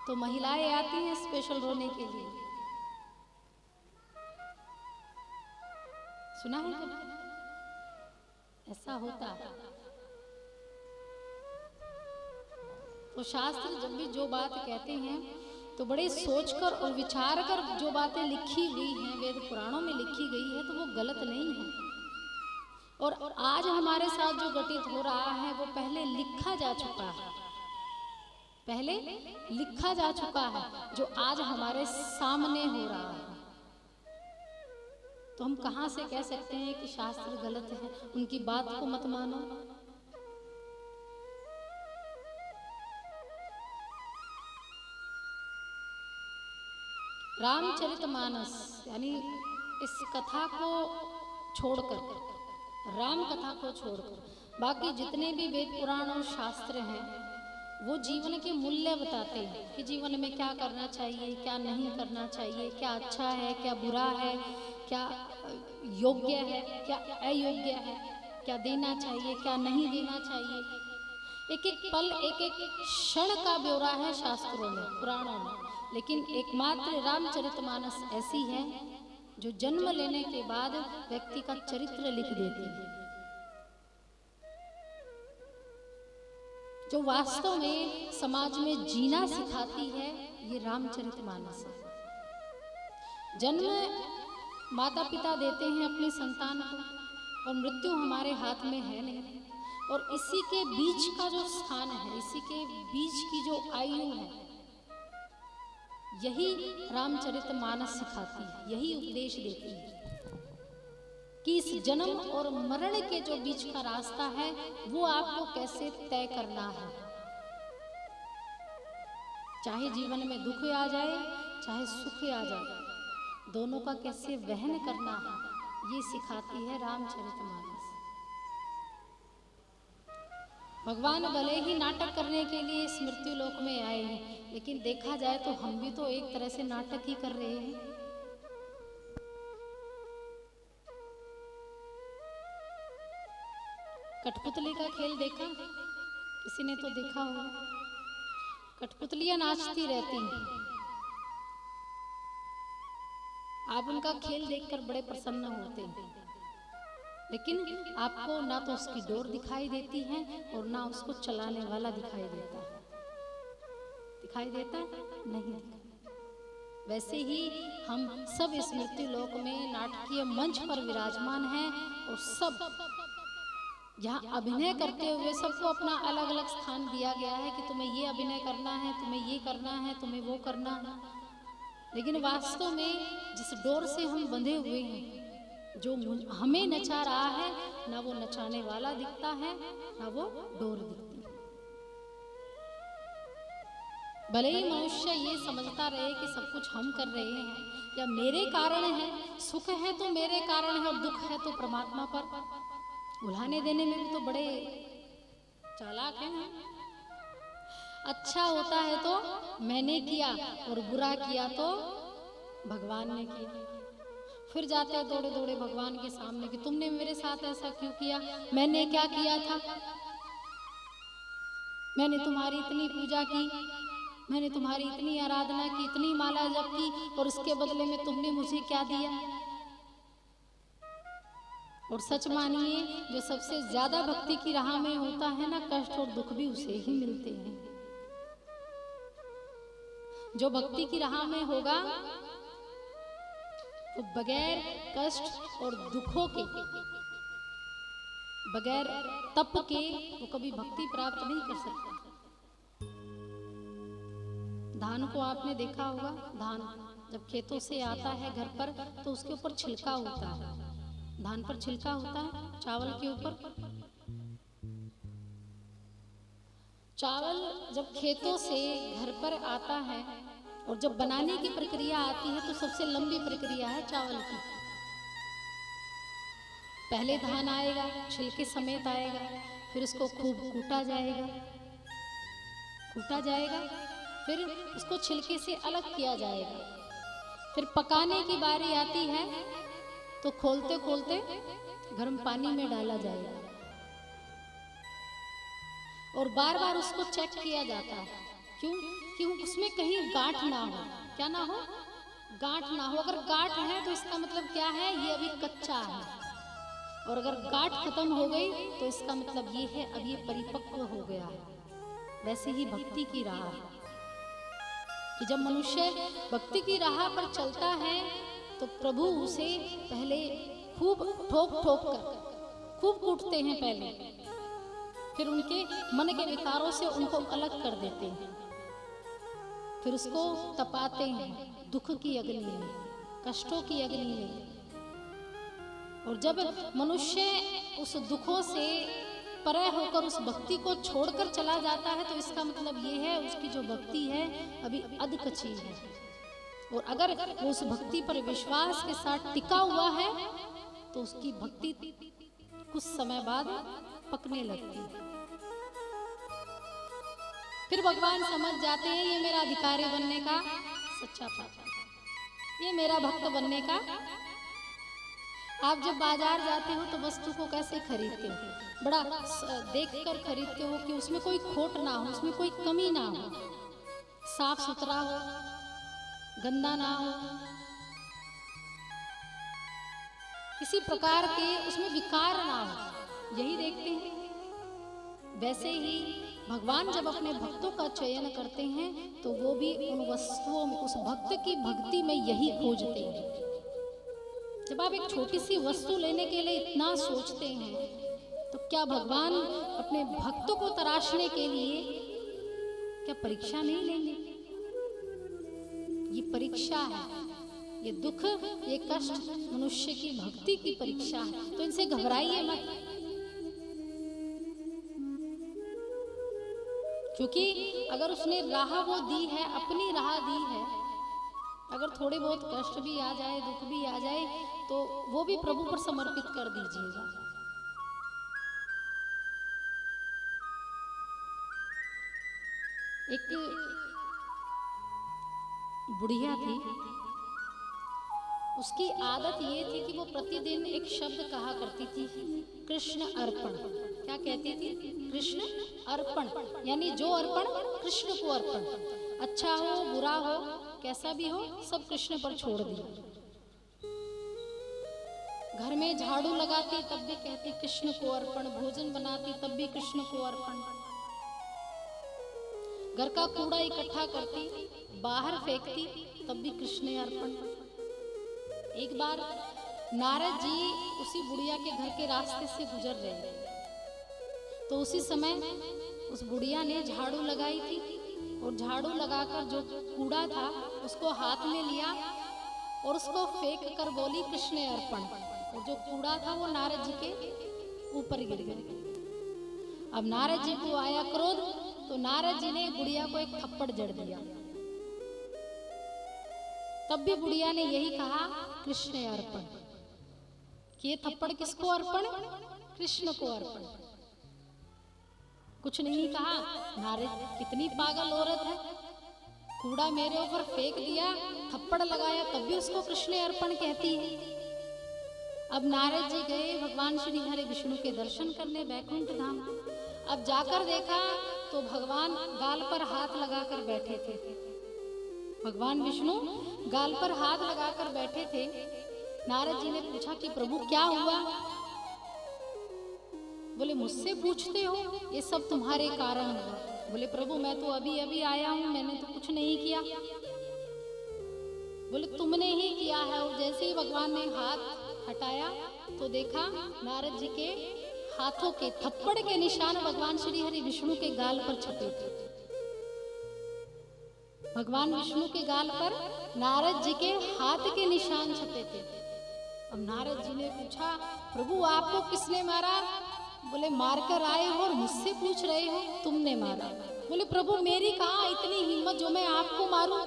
तो महिलाएं आती हैं स्पेशल रोने के लिए। सुना है कभी? ऐसा होता है। तो शास्त्र जब भी जो बात कहते हैं तो बड़े सोचकर और विचार कर जो बातें लिखी हुई हैं, वेद पुराणों में लिखी गई है, तो वो गलत नहीं है। और आज हमारे साथ जो घटित हो रहा है वो पहले लिखा जा चुका है, पहले लिखा जा चुका है, जो आज हमारे सामने हो रहा है। तो हम कहां से कह सकते हैं कि शास्त्र गलत है? उनकी बात को मत मानो। रामचरितमानस यानी इस कथा को छोड़कर, राम कथा को छोड़कर बाकी जितने भी वेद पुराण और शास्त्र हैं वो जीवन के मूल्य बताते हैं कि जीवन में क्या करना चाहिए, क्या नहीं करना चाहिए, क्या अच्छा है, क्या बुरा है, क्या योग्य है, क्या अयोग्य है, क्या देना चाहिए, क्या नहीं देना चाहिए। एक एक पल, एक एक क्षण का ब्यौरा है शास्त्रों में, पुराणों में। लेकिन एकमात्र रामचरितमानस ऐसी है जो जन्म लेने के बाद व्यक्ति का चरित्र लिख देती है, जो वास्तव में समाज में जीना सिखाती है। ये रामचरितमानस है। जन्म माता पिता देते हैं अपनी संतान को, और मृत्यु हमारे हाथ में है नहीं। और इसी के बीच का जो स्थान है, इसी के बीच की जो आयु है, यही रामचरितमानस सिखाती है, यही उपदेश देती है कि इस जन्म और मरण के जो बीच का रास्ता है वो आपको कैसे तय करना है। चाहे जीवन में दुख आ जाए, चाहे सुख आ जाए, दोनों का कैसे वहन करना है, ये सिखाती है रामचरितमानस। भगवान भले ही नाटक करने के लिए इस मृत्यु लोक में आए हैं, लेकिन देखा जाए तो हम भी तो एक तरह से नाटक ही कर रहे हैं। कठपुतली का खेल देखा? किसी ने तो देखा होगा। कठपुतलियां नाचती रहती हैं। आप उनका खेल देखकर बड़े प्रसन्न होते हैं, लेकिन आपको ना तो उसकी डोर दिखाई देती है और ना उसको चलाने वाला दिखाई देता है। दिखाई देता है? नहीं दिखाई। वैसे ही हम सब इस मृत्यु लोक में नाटकीय मंच पर विराजमान हैं, और सब यहाँ अभिनय करते हुए सबको अपना अलग अलग स्थान दिया गया है कि तुम्हें ये अभिनय करना है, तुम्हें ये करना है, तुम्हें वो करना है। लेकिन वास्तव में जिस डोर से हम बंधे हुए हैं, जो हमें नचा रहा है, ना वो नचाने वाला दिखता है, ना वो डोर दिखती है। भले ही मनुष्य ये समझता रहे कि सब कुछ हम कर रहे हैं या मेरे कारण है, सुख है तो मेरे कारण है और दुख है तो परमात्मा पर, उल्हाने देने में भी तो बड़े चालाक हैं। अच्छा होता है तो मैंने किया और बुरा किया तो भगवान ने किया। फिर जाते हैं दौड़े दौड़े भगवान के सामने कि तुमने मेरे साथ ऐसा क्यों किया, मैंने क्या किया था, मैंने तुम्हारी इतनी पूजा की, मैंने तुम्हारी इतनी आराधना की, इतनी माला जप की, और उसके बदले में तुमने मुझे क्या दिया। और सच मानिए, जो सबसे ज्यादा भक्ति की राह में होता है ना, कष्ट और दुख भी उसे ही मिलते हैं। जो भक्ति की राह में होगा वो बगैर कष्ट और दुखों के, बगैर तप के वो कभी भक्ति प्राप्त नहीं कर सकता। धान को आपने देखा होगा, धान जब खेतों से आता है घर पर तो उसके ऊपर छिलका होता है। धान पर छिलका होता है, चावल के ऊपर। चावल जब खेतों से घर पर आता है और जब बनाने की प्रक्रिया आती है तो सबसे लंबी प्रक्रिया है चावल की। पहले धान आएगा, छिलके समेत आएगा, फिर उसको खूब कूटा जाएगा, फिर उसको छिलके से अलग किया जाएगा। फिर पकाने की बारी आती है तो खोलते खोलते गर्म पानी में डाला जाएगा और बार बार उसको चेक किया जाता है क्यों? कि उसमें कहीं गांठ ना हो। क्या ना हो? गांठ ना हो। अगर गांठ है तो इसका मतलब क्या है? ये अभी कच्चा है। और अगर गांठ खत्म हो गई तो इसका मतलब ये है अब ये परिपक्व हो गया है। वैसे ही भक्ति की राह है कि जब मनुष्य भक्ति की राह पर चलता है तो प्रभु उसे पहले खूब ठोक ठोक कर खूब कूटते हैं पहले, फिर उनके मन के विकारों से उनको अलग कर देते हैं, फिर उसको तपाते हैं दुख की अग्नि में, कष्टों की अग्नि में। और जब मनुष्य उस दुखों से परे होकर उस भक्ति को छोड़कर चला जाता है तो इसका मतलब ये है उसकी जो भक्ति है अभी अधकची है। और अगर वो उस भक्ति पर विश्वास के साथ टिका हुआ है तो उसकी भक्ति कुछ समय बाद पकने लगती है। फिर भगवान समझ जाते हैं ये मेरा अधिकारी बनने का सच्चा पात्र, ये मेरा भक्त बनने का। आप जब बाजार जाते हो तो वस्तु को कैसे खरीदते हो? बड़ा देखकर खरीदते हो कि उसमें कोई खोट ना हो, उसमें कोई कमी ना हो, साफ सुथरा हो, गंदा ना हो, किसी प्रकार के उसमें विकार ना हो, यही देखते हैं। वैसे ही भगवान जब अपने भक्तों का चयन करते हैं तो वो भी उन वस्तुओं में, उस भक्त की भक्ति में यही खोजते हैं। जब आप एक छोटी सी वस्तु लेने के लिए इतना सोचते हैं तो क्या भगवान अपने भक्तों को तराशने के लिए क्या परीक्षा नहीं लेंगे? ये परीक्षा है, ये दुख, ये कष्ट मनुष्य की भक्ति की परीक्षा है। तो इनसे घबराइए मत, क्योंकि अगर उसने राह वो दी है, अपनी राह दी है, अगर थोड़े बहुत कष्ट भी आ जाए, दुख भी आ जाए तो वो भी प्रभु पर समर्पित कर दीजिएगा। एक बुढ़िया थी, उसकी आदत ये थी कि वो प्रतिदिन एक शब्द कहा करती थी, कृष्ण अर्पण। क्या कहती थी? कृष्ण अर्पण, यानी जो अर्पण कृष्ण को अर्पण, अच्छा हो बुरा हो कैसा भी हो सब कृष्ण पर छोड़ दिया। घर में झाड़ू लगाती तब भी कहती कृष्ण को अर्पण, भोजन बनाती तब भी कृष्ण को अर्पण, घर का कूड़ा इकट्ठा करती बाहर फेंकती तब भी कृष्ण अर्पण। एक बार नारद जी उसी बुढ़िया के घर के रास्ते से गुजर रहे तो उसी समय उस बुढ़िया ने झाड़ू लगाई थी और झाड़ू लगाकर जो कूड़ा था उसको हाथ में लिया और उसको फेंक कर बोली कृष्ण अर्पण, और जो कूड़ा था वो नारद जी के ऊपर गिर गया। अब नारद जी को आया क्रोध तो नारद जी ने बुढ़िया को एक थप्पड़ जड़ दिया। तब भी बुढ़िया ने यही कहा कृष्ण अर्पण। कि ये थप्पड़ किसको अर्पण? कृष्ण को अर्पण। कुछ नहीं कहा। नारद कितनी पागल औरत है, कूड़ा मेरे ऊपर फेंक दिया, थप्पड़ लगाया तब भी उसको कृष्ण अर्पण कहती है। अब नारद जी गए भगवान श्री हरि विष्णु के दर्शन करने बैकुंठ धाम। अब जाकर देखा तो भगवान गाल पर हाथ लगाकर बैठे थे। भगवान विष्णु गाल पर हाथ लगाकर बैठे थे। नारद जी ने पूछा कि प्रभु क्या हुआ? बोले मुझसे पूछते हो, ये सब तुम्हारे कारण हुआ। बोले प्रभु मैं तो अभी अभी आया हूं, मैंने तो कुछ नहीं किया। बोले तुमने ही किया है। और जैसे ही भगवान ने हाथ हटाया तो देखा नारद जी के हाथों के थप्पड़ के निशान भगवान श्री हरि विष्णु के गाल पर छपे थे। भगवान विष्णु के गाल पर नारद जी के हाथ के निशान छपे थे। अब नारद जी ने पूछा प्रभु आपको किसने मारा? बोले मारकर आए हो और मुझसे पूछ रहे हो तुमने मारा। बोले प्रभु मेरी कहाँ इतनी हिम्मत जो मैं आपको मारूं?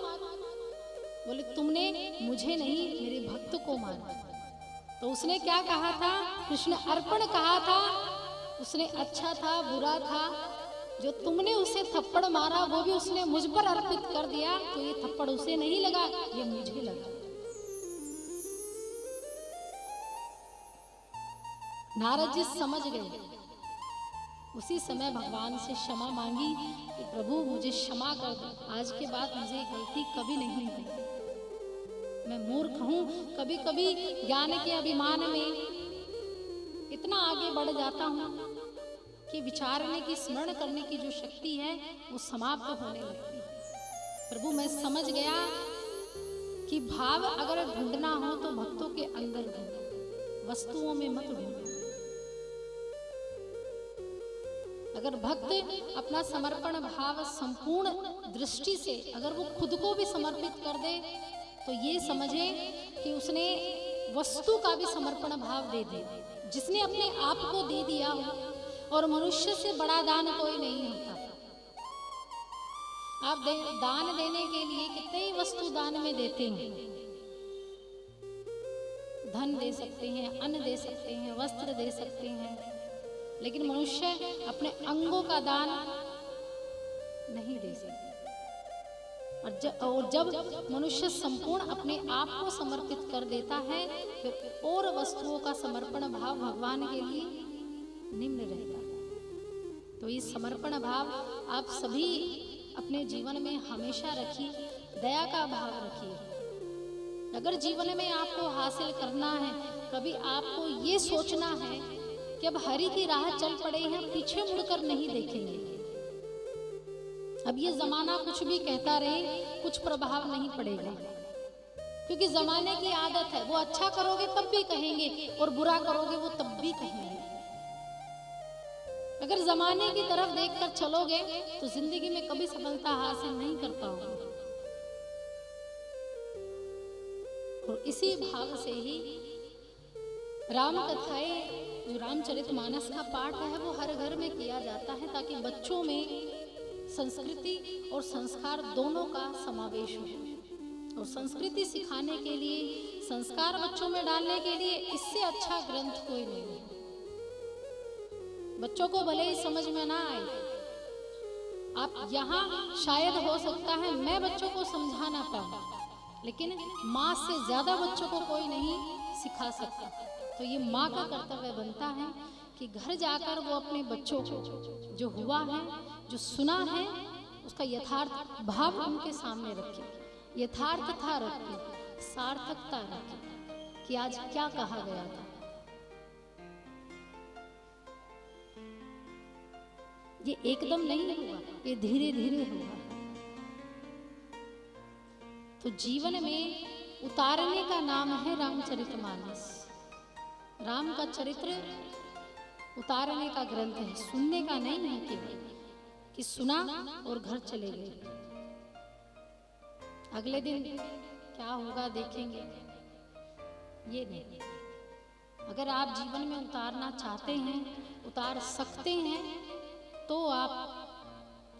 बोले तुमने मुझे नहीं मेरे भक्त को मारा। तो उसने क्या कहा था? कृष्ण अर्पण कहा था। उसने अच्छा था बुरा था, जो तुमने उसे थप्पड़ मारा वो भी उसने मुझ पर अर्पित कर दिया। तो ये थप्पड़ उसे नहीं लगा, ये मुझे लगा। नारद जी समझ गए उसी समय भगवान से क्षमा मांगी कि प्रभु मुझे क्षमा कर दो, आज के बाद मुझे गलती कभी नहीं होगी। मैं मूर्ख हूँ, कभी कभी ज्ञान के अभिमान में इतना आगे बढ़ जाता हूँ कि विचारने की, स्मरण करने की जो शक्ति है वो समाप्त होने लगती है। प्रभु मैं समझ गया कि भाव अगर ढूंढना हो तो भक्तों के अंदर ढूंढो, वस्तुओं में मत ढूंढो। अगर भक्त अपना समर्पण भाव संपूर्ण दृष्टि से अगर वो खुद को भी समर्पित कर दे तो ये समझे कि उसने वस्तु का भी समर्पण भाव दे दिया। जिसने अपने आप को दे दिया हो, और मनुष्य से बड़ा दान कोई नहीं होता। आप दान देने के लिए कितने ही वस्तु दान में देते हैं, धन दे सकते हैं, अन्न दे सकते हैं, वस्त्र दे सकते हैं, लेकिन मनुष्य अपने अंगों का दान नहीं दे सकता। और जब मनुष्य संपूर्ण अपने आप को समर्पित कर देता है फिर और वस्तुओं का समर्पण भाव भगवान के लिए निम्न रहता है। तो ये समर्पण भाव आप सभी अपने जीवन में हमेशा रखिए, दया का भाव रखिए। अगर जीवन में आपको हासिल करना है, कभी आपको ये सोचना है कि अब हरि की राह चल पड़े हैं, पीछे मुड़कर नहीं देखेंगे। अब ये जमाना कुछ भी कहता रहे, कुछ प्रभाव नहीं पड़ेगा, क्योंकि जमाने की आदत है। वो अच्छा करोगे तब भी कहेंगे और बुरा करोगे वो तब भी कहेंगे। अगर जमाने की तरफ देखकर चलोगे तो जिंदगी में कभी सफलता हासिल नहीं कर पाओगे। और इसी भाव से ही राम कथाएं, जो रामचरितमानस का पाठ है, वो हर घर में किया जाता है ताकि बच्चों में संस्कृति और संस्कार दोनों का समावेश हो। और संस्कृति सिखाने के लिए, संस्कार बच्चों में डालने के लिए इससे अच्छा ग्रंथ कोई नहीं है। बच्चों को भले ही समझ में ना आए, आप यहाँ शायद हो सकता है मैं बच्चों को समझा ना पाऊं, लेकिन माँ से ज्यादा बच्चों को कोई नहीं सिखा सकता। तो ये माँ का कर्तव्य बनता है कि घर जाकर वो अपने बच्चों को जो हुआ है, जो सुना है, उसका यथार्थ भाव उनके सामने रखे, यथार्थता रखे, सार्थकता रखे कि आज क्या कहा गया था। ये एकदम नहीं होगा, ये धीरे धीरे होगा। तो जीवन में उतारने का नाम है रामचरितमानस। राम का चरित्र उतारने का ग्रंथ है, सुनने का नहीं है केवल कि सुना और घर चले गए, अगले दिन क्या होगा देखेंगे, ये नहीं। अगर आप जीवन में उतारना चाहते हैं, उतार सकते हैं, तो आप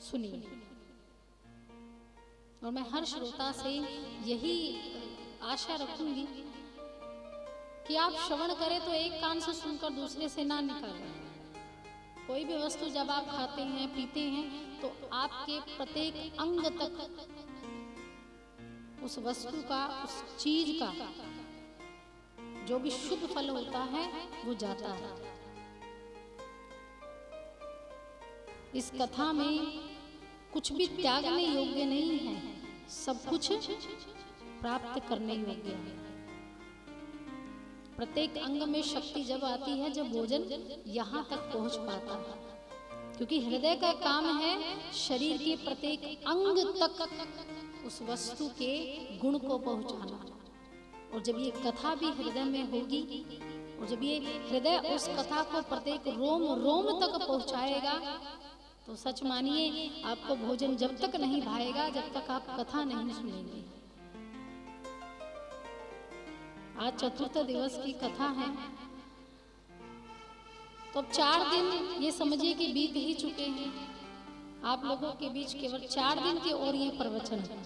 सुनिए। और मैं हर श्रोता से यही आशा रखूंगी कि आप श्रवण करें तो एक कान से सुनकर दूसरे से ना निकालें। कोई भी वस्तु जब आप खाते हैं, पीते हैं, तो आपके प्रत्येक अंग तक उस वस्तु का, उस चीज का जो भी शुभ फल होता है वो जाता है। इस कथा में कुछ भी त्यागने योग्य नहीं है, सब कुछ प्राप्त करने योग्य है। प्रत्येक अंग में शक्ति जब आती है जब भोजन यहाँ तक पहुँच पाता है, क्योंकि हृदय का काम है शरीर के प्रत्येक अंग तक उस वस्तु के गुण को पहुँचाना। और जब ये कथा भी हृदय में होगी, और जब ये हृदय उस कथा को प्रत्येक रोम रोम तक पहुँचाएगा, तो सच मानिए आपको भोजन जब तक नहीं भाएगा जब तक आप कथा नहीं सुनेंगे। आज चतुर्थ दिवस की कथा है, तो अब 4 दिन ये समझिए कि बीत ही चुके हैं। आप लोगों के बीच केवल 4 दिन की और ये प्रवचन है,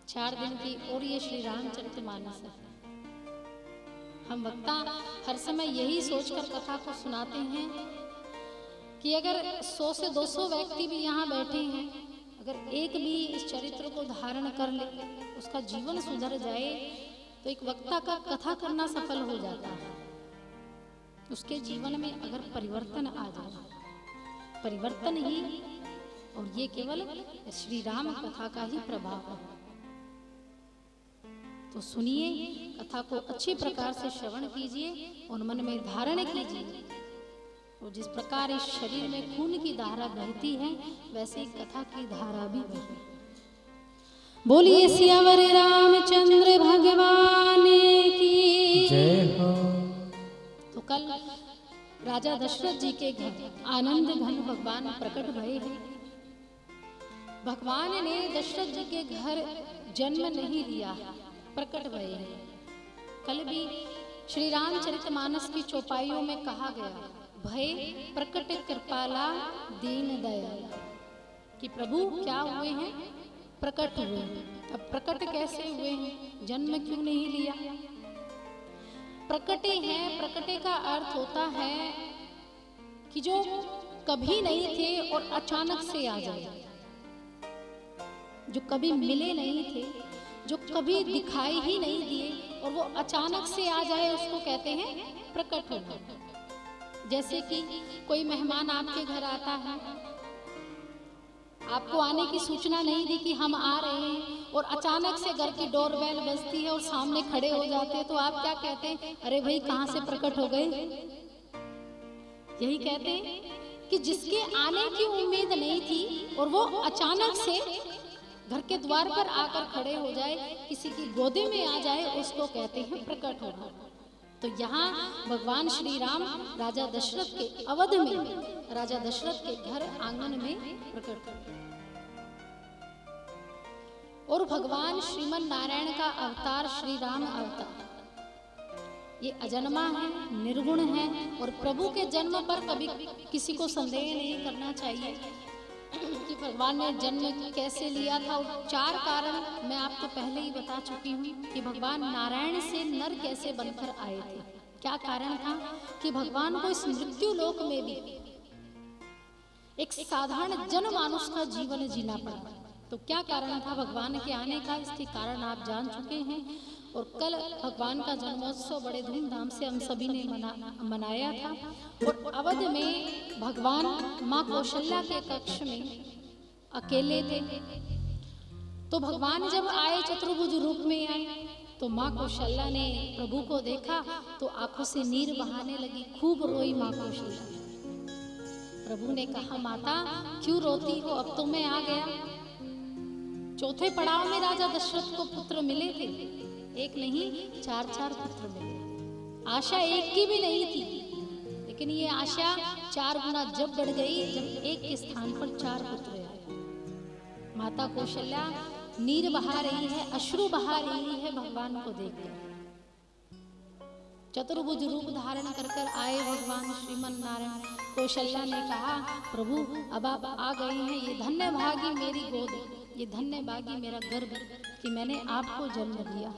4 दिन की और ये श्री रामचरितमानस है। हम वक्ता हर समय यही सोचकर कथा को सुनाते हैं कि अगर 100 से 200 व्यक्ति भी यहाँ बैठे हैं, अगर एक भी इस चरित्र को धारण कर ले, उसका जीवन सुधर जाए, तो एक वक्ता का कथा करना सफल हो जाता है। उसके जीवन में अगर परिवर्तन आ जाए, परिवर्तन ही, और ये केवल श्री राम कथा का ही प्रभाव है। तो सुनिए, कथा को अच्छी प्रकार से श्रवण कीजिए और मन में धारण कीजिए। और जिस प्रकार इस शरीर में खून की धारा बहती है, वैसे ही कथा की धारा भी बहे। बोलिए सियावर रामचंद्र भगवान की जय हो। तो कल राजा दशरथ जी के घर आनंद घन भगवान प्रकट भये हैं। भगवान ने दशरथ जी के घर जन्म नहीं लिया, प्रकट भये हैं। कल भी श्री रामचरितमानस की चौपाइयों में कहा गया, भय प्रकट कृपाला दीन दयाल, कि प्रभु क्या हुए हैं, प्रकट हुए हैं। अब प्रकट कैसे हुए हैं, जन्म क्यों नहीं लिया? प्रकटे हैं, प्रकटे का अर्थ होता है कि जो कभी नहीं थे और अचानक से आ जाए, जो कभी मिले नहीं थे, जो कभी दिखाई ही नहीं दिए और वो अचानक से आ जाए, उसको कहते हैं प्रकट होना। जैसे कि कोई मेहमान आपके घर आता है, आपको आने की सूचना नहीं दी कि हम आ रहे हैं, और अचानक से घर की डोरबेल बजती है और सामने खड़े हो जाते हैं, तो आप क्या कहते हैं? अरे भाई, कहाँ से प्रकट हो गए? यही कहते हैं कि जिसके आने की उम्मीद नहीं थी और वो अचानक से घर के द्वार पर आकर खड़े हो जाए, किसी की गोदी में आ जाए, उसको कहते हैं प्रकट होना। तो यहाँ भगवान श्री राम राजा दशरथ के अवध में, राजा दशरथ के घर आंगन में प्रकट हुए। और भगवान श्रीमन नारायण का अवतार श्री राम अवतार, ये अजन्मा है, निर्गुण है, और प्रभु के जन्म पर कभी किसी को संदेह नहीं करना चाहिए कि भगवान ने जन्म कैसे लिया था। और 4 कारण मैं आपको पहले ही बता चुकी हूँ कि भगवान नारायण से नर कैसे बनकर आए थे। क्या कारण था कि भगवान को इस मृत्यु लोक में भी एक साधारण जनमानुष का जीवन जीना पड़ा। तो क्या कारण था भगवान के आने का, इसके कारण आप जान चुके हैं। और कल भगवान का जन्मोत्सव बड़े धूमधाम से हम सभी ने मनाया था। और अवध में भगवान माँ कौशल्या के कक्ष में अकेले थे। तो भगवान जब आए, चतुर्भुज रूप में आए, तो माँ कौशल्या ने प्रभु को देखा तो आंखों से नीर बहाने लगी, खूब रोई माँ कौशल्या। प्रभु ने कहा, माता क्यों रोती हो, अब तो मैं आ गया। चौथे पड़ाव में राजा दशरथ को पुत्र मिले थे, एक नहीं 4 पुत्र मिले। आशा एक की भी नहीं थी, लेकिन ये आशा 4 गुना जब बढ़ गई जब एक के स्थान पर 4 पुत्र आए। माता कौशल्या नीर बहा रही है, अश्रु बहा रही है भगवान को देखकर। चतुर्भुज रूप धारण कर आए भगवान श्रीमन नारायण। कौशल्या ने कहा, प्रभु अब आप आ गए हैं, ये धन्य भागी मेरी गोद, ये धन्य भागी मेरा गर्भ कि मैंने आपको जन्म दिया।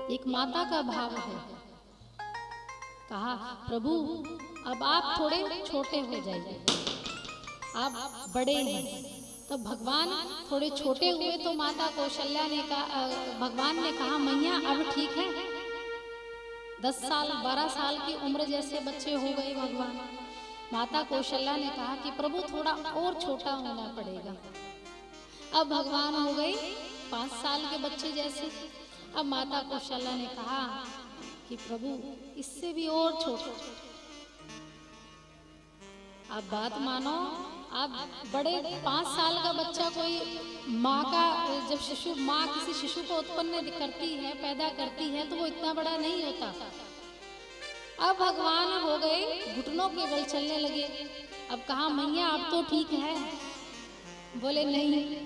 एक माता का भाव है। कहा, प्रभु अब आप थोड़े छोटे हो जाइए, आप बड़े हैं। तब भगवान थोड़े छोटे हुए तो माता कौशल्या ने कहा, भगवान ने कहा, मैया अब ठीक है। 10 साल 12 साल की उम्र जैसे बच्चे हो गए भगवान। माता कौशल्या ने कहा कि प्रभु थोड़ा और छोटा होना पड़ेगा। अब भगवान हो गए 5 साल के बच्चे जैसे। अब माता कौशल्या ने कहा कि प्रभु इससे भी और छोटे। आप बात मानो, आप बड़े 5 साल का बच्चा, कोई माँ का जब माँ किसी शिशु को उत्पन्न करती है, पैदा करती है, तो वो इतना बड़ा नहीं होता। अब भगवान हो गए, घुटनों के बल चलने लगे। अब कहा, मैया आप तो ठीक है। बोले नहीं,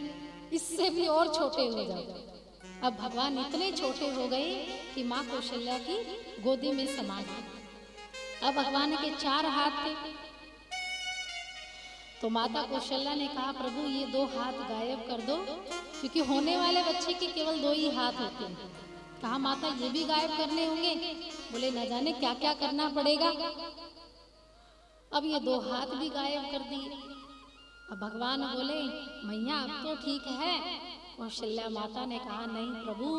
इससे भी और छोटे हो जाओ। अब भगवान इतने छोटे हो गए कि माँ कौशल्या की गोदी में समा गए। अब भगवान के 4 हाथ थे। तो माता कौशल्या ने कहा, प्रभु ये 2 हाथ गायब कर दो, क्योंकि होने वाले बच्चे के केवल 2 ही हाथ होते हैं। कहा, माता ये भी गायब करने होंगे? बोले न जाने क्या क्या करना पड़ेगा। अब ये 2 हाथ भी गायब कर दिए। अब भगवान बोले, मैया अब तो ठीक है। कौशल्या माता ने कहा, नहीं प्रभु,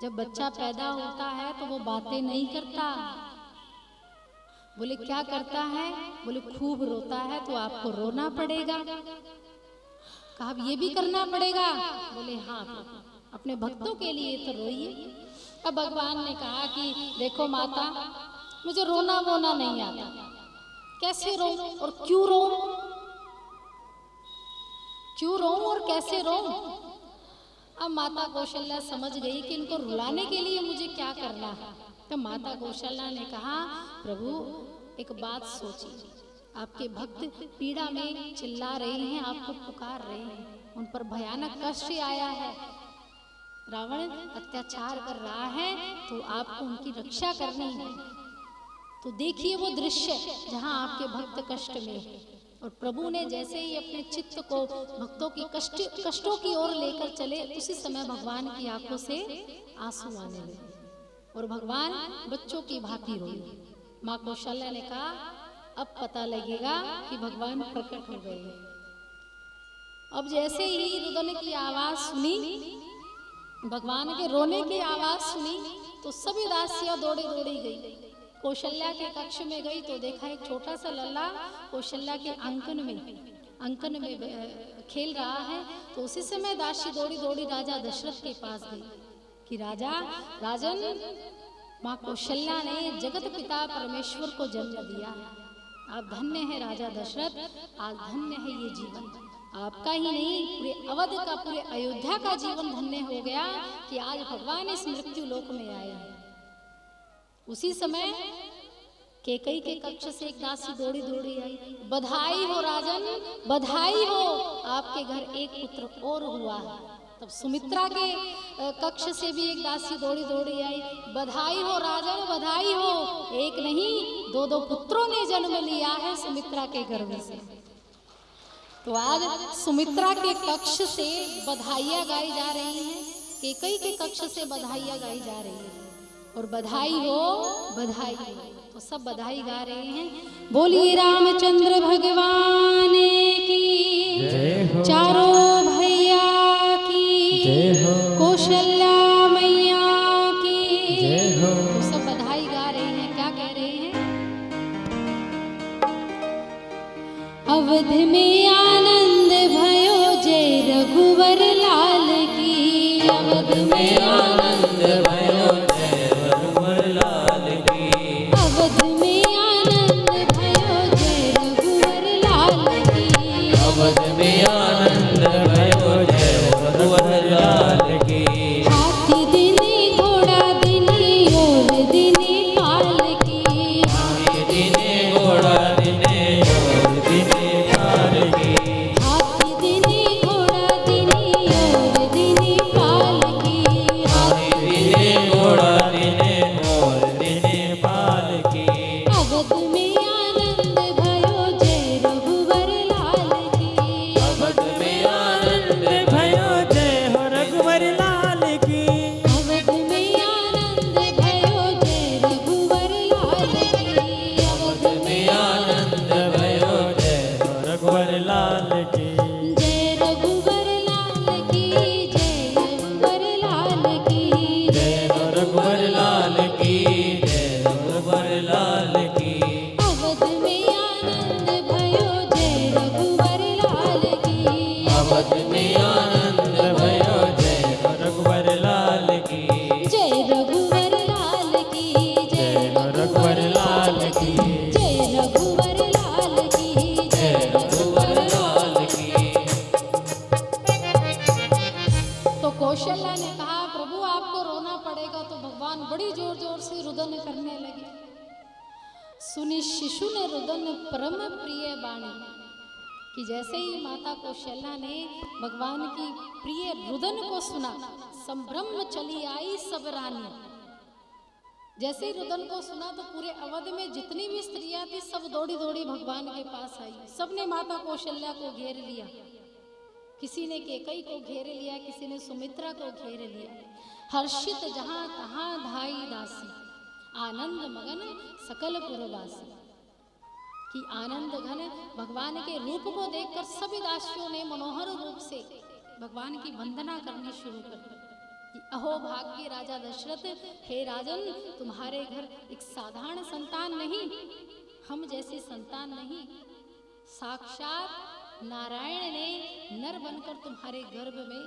जब बच्चा पैदा होता है तो वो बातें नहीं करता, बोले क्या करता है? बोले खूब रोता है तो आपको रोना पड़ेगा। कहा अब ये भी करना पड़ेगा? बोले हाँ, अपने भक्तों के लिए तो रोइए। अब भगवान ने कहा कि देखो माता, मुझे रोना वोना नहीं आता, कैसे रो और क्यों रो, क्यों रो और कैसे रो। अब माता कौशल्या समझ गई कि इनको रुलाने के लिए मुझे क्या करना है। तो माता कौशल्या ने कहा प्रभु एक बात सोचिए, आपके भक्त पीड़ा में चिल्ला रहे हैं, आपको पुकार रहे हैं, उन पर भयानक कष्ट आया है, रावण अत्याचार कर रहा है, तो आपको उनकी रक्षा करनी है। तो देखिए वो दृश्य जहाँ आपके भक्त कष्ट में है। और प्रभु ने जैसे ही अपने चित्त को भक्तों की कष्टों की ओर लेकर चले, उसी समय भगवान की आंखों से आंसू आने लगे और भगवान बच्चों की भांति रोए। माँ कौशल्या ने कहा अब पता लगेगा कि भगवान प्रकट हो गए। अब जैसे ही रुदन की आवाज सुनी, भगवान के रोने की आवाज सुनी, तो सभी दासियां दौड़ी दौड़ी गई। कौशल्या के कक्ष में गई तो देखा एक छोटा सा लल्ला कौशल्या के अंकन में खेल रहा है। तो उसी समय दासी दौड़ी दौड़ी राजा दशरथ के पास गई कि राजन, माँ कौशल्या ने जगत पिता परमेश्वर को जन्म दिया, आप धन्य है राजा दशरथ, आज धन्य है ये जीवन, आपका ही नहीं पूरे अवध का, पूरे अयोध्या का जीवन धन्य हो गया कि आज भगवान इस मृत्यु लोक में आए हैं। उसी समय केकई के कक्ष से एक दासी दौड़ी दौड़ी आई, बधाई हो राजन, बधाई हो, आपके घर एक पुत्र और हुआ है। तब सुमित्रा के कक्ष से भी एक दासी दौड़ी दौड़ी आई, बधाई हो राजन, बधाई हो, एक नहीं दो पुत्रों ने जन्म लिया है सुमित्रा के गर्भ से। तो आज सुमित्रा के कक्ष से बधाइयां गाई जा रही हैं, केकई के कक्ष से बधाइयां गाई जा रही है, और बधाई हो, बधाई हो, तो सब बधाई गा रहे हैं। बोलिए रामचंद्र भगवान की, चारों भैया की, कौशल्या मैया की, तो सब बधाई गा रहे हैं। क्या कह रहे हैं? अवध में आनंद भयो जय रघुवर लाल की, अवध में आनंद भयो जय रघुवर लाल की, अवध में आनंद भयो जय रघुवर लाल की, अवध में आनंद भयो जय रघुवर लाल की। हाथी दिनी घोड़ा दिनी और दिनी पाल की, हाथी दिनी घोड़ा दिनी और दिनी पाल की, हाथी दिनी घोड़ा दिनी और दिनी पाल की, हाथी दिनी घोड़ा दिनी और दिनी पाल की। अवध में आनंद भयो जय रघुवर लाल की, अवध में आनंद भयो जय रघुवर लाल की, अवध में आनंद भयो जय रघुवर लाल की, अवध में आनंद भयो जय रघुवर लाल की। जय रघुवर लाल की, जय रघुवर लाल की, जय रघुवर लाल की, जय रघुवर लाल की। अवध में आनंद भयो जय रघुवर लाल की, अवध में आनंद भयो जय रघुवर लाल की, जय रघुवर लाल की, जय रघुवर लाल की, जय रघुवर लाल की, जय रघुवर लाल की। तो कौशल्या ने कहा प्रभु आपको रोना पड़ेगा। तो भगवान बड़ी जोर जोर से रुदन करने लगे। सुनी शिशु ने रुदन परम प्रिय बाणी, कि जैसे ही माता कौशल्या ने भगवान की प्रिय रुदन को सुना, संभ्रम चली आई सब रानी। जैसे ही रुदन को सुना तो पूरे अवध में जितनी भी स्त्रियां थी सब दौड़ी दौड़ी भगवान के पास आई। सबने माता कौशल्या को घेर लिया, किसी ने केकई को घेर लिया, किसी ने सुमित्रा को घेर लिया। हर्षित जहां तहां धाई दासी, आनंद मगन सकल पुरवासी, कि आनंद घन भगवान के रूप को देखकर सभी दासियों ने मनोहर रूप से भगवान की वंदना करनी शुरू कर दी। कि अहो भाग्य राजा दशरथ, हे राजन, तुम्हारे घर एक साधारण संतान नहीं, हम जैसी संतान नहीं, साक्षात नारायण ने नर बनकर तुम्हारे गर्भ में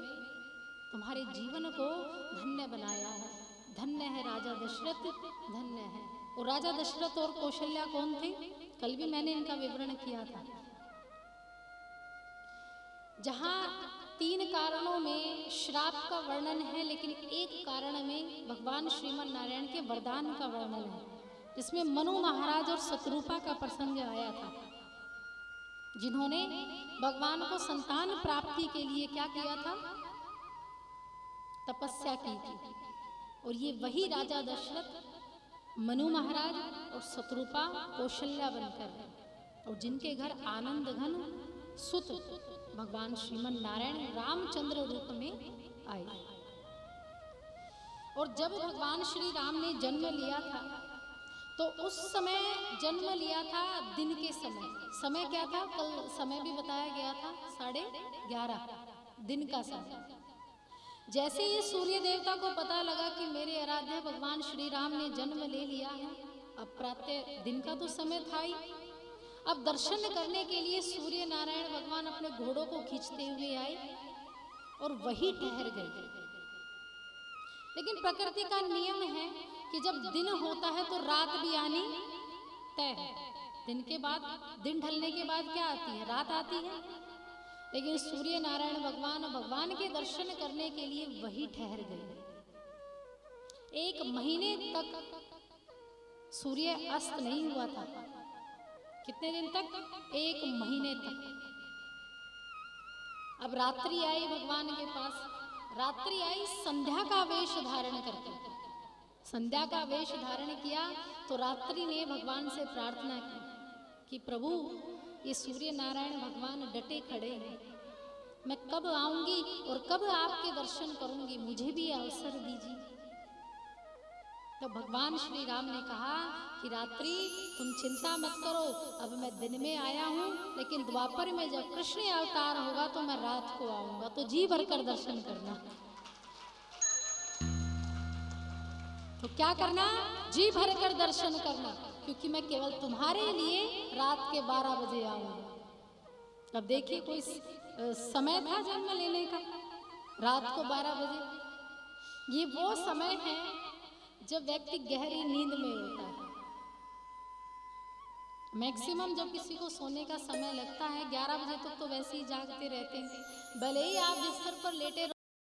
तुम्हारे जीवन को धन्य बनाया है। धन्य है राजा दशरथ, धन्य है। और राजा दशरथ और कौशल्या कौन थे? कल भी मैंने इनका विवरण किया था। जहां 3 कारणों में श्राप का वर्णन है, लेकिन एक कारण में भगवान श्रीमन नारायण के वरदान का वर्णन है, जिसमें मनु महाराज और शत्रुपा का प्रसंग आया था, जिन्होंने भगवान को संतान प्राप्ति के लिए क्या किया था? तपस्या की थी। और ये वही राजा दशरथ, मनु महाराज और शत्रुपा कौशल्या बनकर, और जिनके घर आनंद घन सुत भगवान श्रीमन नारायण रामचंद्र रूप में आए। और जब भगवान श्री राम ने जन्म लिया था, तो उस समय जन्म लिया था दिन के समय। समय क्या था? कल समय भी बताया गया था, 11:30 दिन का समय। जैसे ये सूर्य देवता को पता लगा कि मेरे आराध्य भगवान श्री राम ने जन्म ले लिया है, अब प्रातः दिन का तो समय था ही, अब दर्शन करने के लिए सूर्य नारायण भगवान अपने घोड़ों को खींचते हुए आए और वही ठहर गए। लेकिन प्रकृति का नियम है कि जब दिन होता है तो रात भी आनी तय है। दिन के बाद, दिन ढलने के बाद क्या आती है? रात आती है। लेकिन सूर्य नारायण भगवान के दर्शन करने के लिए वही ठहर गए। 1 महीने तक सूर्य अस्त नहीं हुआ था। कितने दिन तक? 1 महीने तक। अब रात्रि आई भगवान के पास, रात्रि आई संध्या का वेश धारण करके। संध्या का वेश धारण किया तो रात्रि ने भगवान से प्रार्थना की कि प्रभु, ये सूर्य नारायण भगवान डटे खड़े हैं, मैं कब आऊंगी और कब आपके दर्शन करूंगी, मुझे भी अवसर दीजिए। तो भगवान श्री राम ने कहा कि रात्रि, तुम चिंता मत करो, अब मैं दिन में आया हूँ, लेकिन द्वापर में जब कृष्ण अवतार होगा तो मैं रात को आऊंगा, तो जी भरकर दर्शन करना। तो क्या करना? जी भरकर दर्शन करना, क्योंकि मैं केवल तुम्हारे लिए रात के 12 बजे आऊंगा। अब देखिए, कोई समय था जन्म लेने का? रात को 12 बजे। ये वो समय है जब व्यक्ति गहरी नींद में होता है। मैक्सिमम जब किसी को सोने का समय लगता है 11 बजे तक, तो वैसे ही जागते रहते हैं। भले ही आप बिस्तर पर लेटे